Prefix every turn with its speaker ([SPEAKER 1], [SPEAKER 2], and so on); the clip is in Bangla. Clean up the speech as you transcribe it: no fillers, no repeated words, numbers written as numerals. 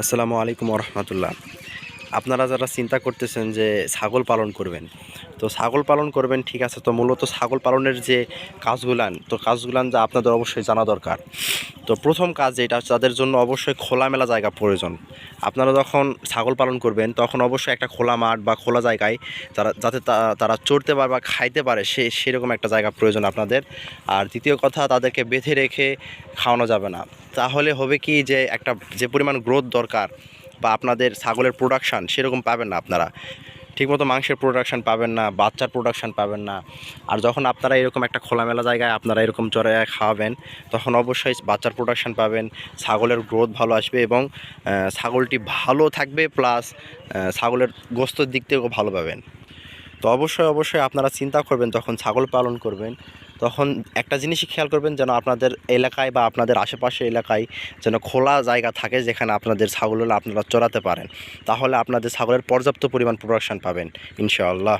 [SPEAKER 1] আসসালামু আলাইকুম রহমতুল্লাহ। আপনারা যারা চিন্তা করতেছেন যে ছাগল পালন করবেন, তো ছাগল পালন করবেন ঠিক আছে, তো মূলত ছাগল পালনের যে কাজগুলান যা আপনাদের অবশ্যই জানা দরকার। তো প্রথম কাজ যেটা তাদের জন্য অবশ্যই খোলামেলা জায়গা প্রয়োজন। আপনারা যখন ছাগল পালন করবেন তখন অবশ্যই একটা খোলা মাঠ বা খোলা জায়গায় যাতে তারা চড়তে পারে বা খাইতে পারে সেরকম একটা জায়গা প্রয়োজন আপনাদের। আর দ্বিতীয় কথা, তাদেরকে বেঁধে রেখে খাওয়ানো যাবে না। তাহলে হবে কি যে যে পরিমাণ গ্রোথ দরকার বা আপনাদের ছাগলের প্রোডাকশান সেরকম পাবেন না আপনারা। ঠিকমতো মাংসের প্রোডাকশান পাবেন না, বাচ্চার প্রোডাকশান পাবেন না। আর যখন আপনারা এরকম একটা খোলামেলা জায়গায় আপনারা এরকম চড়াইয়া খাওয়াবেন, তখন অবশ্যই বাচ্চার প্রোডাকশান পাবেন, ছাগলের গ্রোথ ভালো আসবে এবং ছাগলটি ভালো থাকবে, প্লাস ছাগলের গোস্তের দিক থেকেও ভালো পাবেন। তো অবশ্যই আপনারা চিন্তা করবেন যখন ছাগল পালন করবেন, তখন একটা জিনিসই খেয়াল করবেন যেন আপনাদের এলাকায় বা আপনাদের আশেপাশে এলাকায় যেন খোলা জায়গা থাকে, যেখানে আপনাদের ছাগলগুলো আপনারা চড়াতে পারেন। তাহলে আপনাদের ছাগলের পর্যাপ্ত পরিমাণ প্রোডাকশান পাবেন ইনশাআল্লাহ।